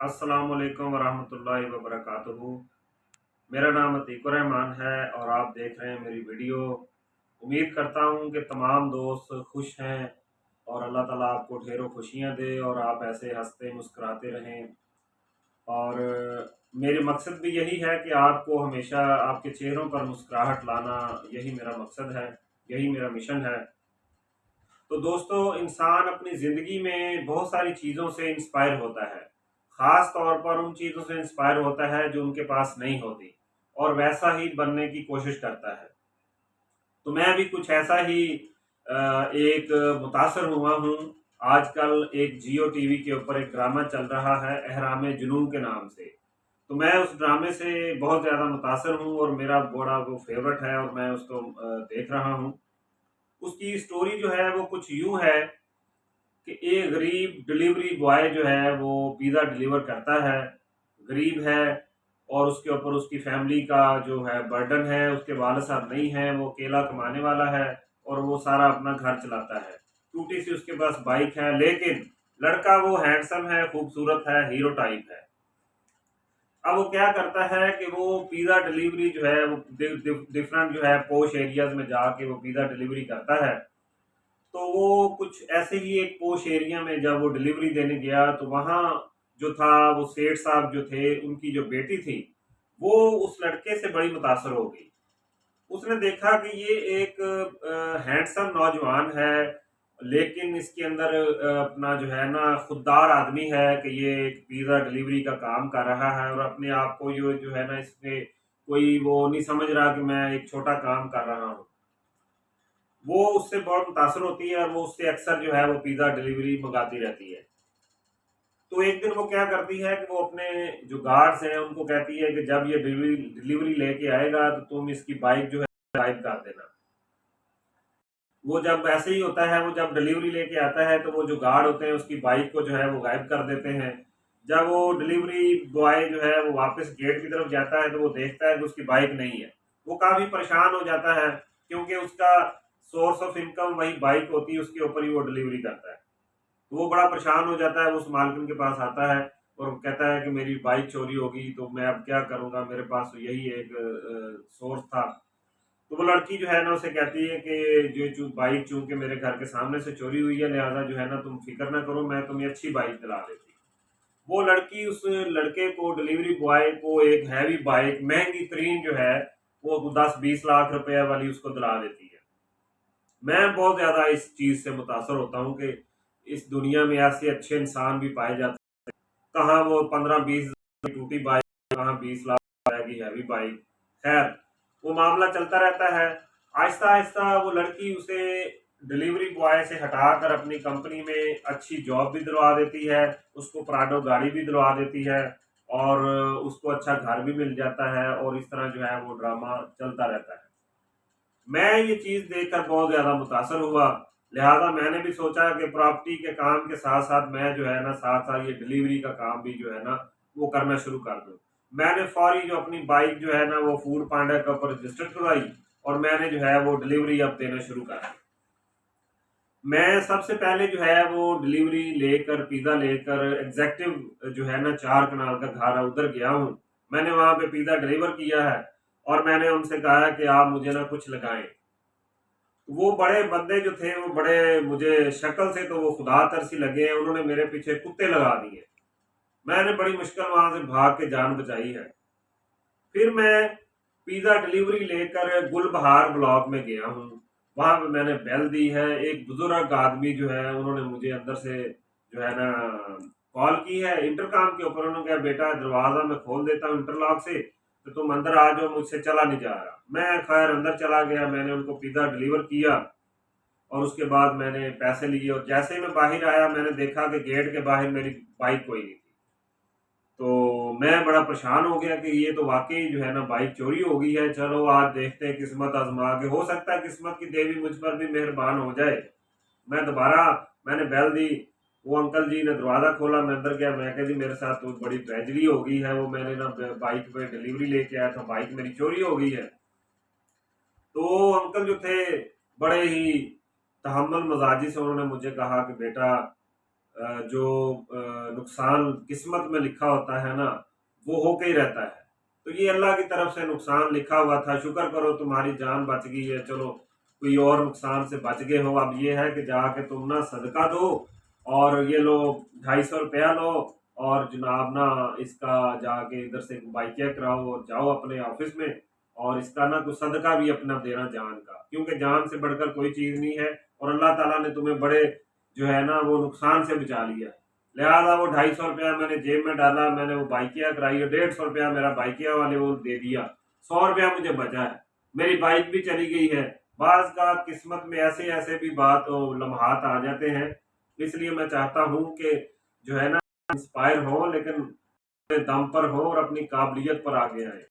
अस्सलाम वालेकुम वरहमतुल्लाहि वबरकातुहू। मेरा नाम अतीकुर रहमान है और आप देख रहे हैं मेरी वीडियो। उम्मीद करता हूँ कि तमाम दोस्त खुश हैं और अल्लाह ताला आपको ढेरों खुशियाँ दे और आप ऐसे हंसते मुस्कुराते रहें। और मेरे मकसद भी यही है कि आपको हमेशा आपके चेहरों पर मुस्कुराहट लाना, यही मेरा मकसद है, यही मेरा मिशन है। तो दोस्तों, इंसान अपनी ज़िंदगी में बहुत सारी चीज़ों से इंस्पायर होता है। ख़ास तौर पर उन चीज़ों से इंस्पायर होता है जो उनके पास नहीं होती और वैसा ही बनने की कोशिश करता है। तो मैं भी कुछ ऐसा ही एक मुतासर हुआ हूँ। आजकल एक जियो टीवी के ऊपर एक ड्रामा चल रहा है एहराम जुनून के नाम से। तो मैं उस ड्रामे से बहुत ज़्यादा मुतासर हूँ और मेरा बड़ा वो फ़ेवरेट है और मैं उसको देख रहा हूँ। उसकी स्टोरी जो है वो कुछ यूँ है कि एक गरीब डिलीवरी बॉय जो है वो पिज़्ज़ा डिलीवर करता है, गरीब है और उसके ऊपर उसकी फैमिली का जो है बर्डन है, उसके वालिद साहब नहीं हैं, वो अकेला कमाने वाला है और वो सारा अपना घर चलाता है। टूटी-सी उसके पास बाइक है, लेकिन लड़का वो हैंडसम है, खूबसूरत है, हीरो टाइप है। अब वो क्या करता है कि वो पिज़्ज़ा डिलीवरी जो है वो डिफरेंट जो है पॉश एरियाज़ में जाके वो पिज़्ज़ा डिलीवरी करता है। तो वो कुछ ऐसे ही एक पोश एरिया में जब वो डिलीवरी देने गया तो वहाँ जो था वो सेठ साहब जो थे उनकी जो बेटी थी वो उस लड़के से बड़ी मुतासर हो गई। उसने देखा कि ये एक हैंडसम नौजवान है, लेकिन इसके अंदर अपना जो है ना खुददार आदमी है कि ये एक पिज़्ज़ा डिलीवरी का काम कर रहा है और अपने आप को ये जो है ना इसमें कोई वो नहीं समझ रहा कि मैं एक छोटा काम कर रहा हूँ। वो उससे बहुत मुतासर होती है और वो उससे अक्सर जो है वो पिज़्ज़ा डिलीवरी मंगाती रहती है। तो एक दिन वो क्या करती है कि वो अपने जो गार्ड्स हैं उनको कहती है कि जब ये डिलीवरी डिलीवरी लेके आएगा तो तुम इसकी बाइक जो है गायब कर देना। वो जब ऐसे ही होता है, वो जब डिलीवरी लेके आता है तो वो जो गार्ड होते हैं उसकी बाइक को जो है वो गायब कर देते हैं। जब वो डिलीवरी बॉय जो है वो वापस गेट की तरफ जाता है तो वो देखता है कि उसकी बाइक नहीं है। वो काफ़ी परेशान हो जाता है क्योंकि उसका सोर्स ऑफ इनकम वही बाइक होती है, उसके ऊपर ही वो डिलीवरी करता है। तो वो बड़ा परेशान हो जाता है, वो उस मालकिन के पास आता है और वो कहता है कि मेरी बाइक चोरी हो गई तो मैं अब क्या करूँगा, मेरे पास तो यही एक सोर्स था। तो वो लड़की जो है ना उसे कहती है कि जो बाइक चूंकि मेरे घर के सामने से चोरी हुई है, लिहाजा जो है ना तुम फिक्र ना करो, मैं तुम्हें अच्छी बाइक दिला देती हूँ। वो लड़की उस लड़के को, डिलीवरी बॉय को, एक हैवी बाइक महंगी तरीन जो है वो 10-20 लाख रुपए वाली उसको दिला देती है। मैं बहुत ज्यादा इस चीज से मुतासर होता हूँ कि इस दुनिया में ऐसे अच्छे इंसान भी पाए जाते हैं। कहाँ वो 15-20 की टूटी बाइक, कहाँ 20 लाख की हैवी बाइक। खैर, वो मामला चलता रहता है। आहिस्ता आहिस्ता वो लड़की उसे डिलीवरी बॉय से हटाकर अपनी कंपनी में अच्छी जॉब भी दिलवा देती है, उसको प्राडो गाड़ी भी दिलवा देती है और उसको अच्छा घर भी मिल जाता है और इस तरह जो है वो ड्रामा चलता रहता है। मैं ये चीज़ देखकर बहुत ज़्यादा मुतासर हुआ, लिहाजा मैंने भी सोचा कि प्रॉपर्टी के काम के साथ साथ मैं जो है ना साथ साथ ये डिलीवरी का काम भी जो है ना वो करना शुरू कर दूँ। मैंने फौरी जो अपनी बाइक जो है ना वो फूड पांडा के ऊपर रजिस्टर करवाई और मैंने जो है वो डिलीवरी अब देना शुरू कर दी। मैं सबसे पहले जो है वो डिलीवरी लेकर, पिज़्ज़ा लेकर एग्ज़ेक्टिव जो है ना 4 कनाल का घर है उधर गया हूँ। मैंने वहाँ पे पिज़्ज़ा डिलीवर किया है और मैंने उनसे कहा है कि आप मुझे ना कुछ लगाएँ। वो बड़े बंदे जो थे वो बड़े मुझे शक्ल से तो वो खुदा तरसी लगे हैं, उन्होंने मेरे पीछे कुत्ते लगा दिए। मैंने बड़ी मुश्किल वहां से भाग के जान बचाई है। फिर मैं पिज़्ज़ा डिलीवरी लेकर गुलबहार ब्लॉक में गया हूँ। वहां पे मैंने बेल दी है। एक बुजुर्ग आदमी जो है उन्होंने मुझे अंदर से जो है ना कॉल की है इंटरकॉम के ऊपर। उन्होंने कहा बेटा दरवाजा मैं खोल देता हूँ इंटरलॉक से, तो तुम अंदर आ जाओ, मुझसे चला नहीं जा रहा। मैं खैर अंदर चला गया, मैंने उनको पिज़्ज़ा डिलीवर किया और उसके बाद मैंने पैसे लिए और जैसे ही मैं बाहर आया मैंने देखा कि गेट के बाहर मेरी बाइक कोई नहीं थी। तो मैं बड़ा परेशान हो गया कि ये तो वाकई जो है ना बाइक चोरी हो गई है। चलो आज देखते हैं, किस्मत आजमा के, हो सकता है किस्मत की देवी मुझ पर भी मेहरबान हो जाए। मैं दोबारा मैंने बेल दी, वो अंकल जी ने दरवाज़ा खोला, मैं अंदर गया। मैं कहा जी मेरे साथ तो बड़ी ट्रेजेडी हो गई है, वो मैंने ना बाइक पे डिलीवरी लेके आया था, बाइक मेरी चोरी हो गई है। तो अंकल जो थे बड़े ही तहम्मुल मजाजी से उन्होंने मुझे कहा कि बेटा جو نقصان قسمت میں لکھا ہوتا ہے نا وہ ہو کے ہی رہتا ہے۔ تو یہ اللہ کی طرف سے نقصان لکھا ہوا تھا، شکر کرو تمہاری جان بچ گئی ہے، چلو کوئی اور نقصان سے بچ گئے ہو۔ اب یہ ہے کہ جا کے تم نا صدقہ دو اور یہ لو 250 روپیہ لو اور جناب نا اس کا جا کے ادھر سے بائکیا کراؤ اور جاؤ اپنے آفس میں، اور اس کا نا تو صدقہ بھی اپنا دینا جان کا، کیونکہ جان سے بڑھ کر کوئی چیز نہیں ہے، اور اللہ تعالیٰ نے تمہیں بڑے جو ہے نا وہ نقصان سے بچا لیا۔ لہٰذا وہ 250 روپیہ میں نے جیب میں ڈالا، میں نے وہ بائکیا کرائی، 150 روپیہ میرا بائکیا والے وہ دے دیا، 100 روپیہ مجھے بچا ہے، میری بائک بھی چلی گئی ہے۔ بعض کا قسمت میں ایسے ایسے بھی بات لمحات آ جاتے ہیں، اس لیے میں چاہتا ہوں کہ جو ہے نا انسپائر ہوں لیکن اپنے دم پر ہوں اور اپنی قابلیت پر آگے آئیں۔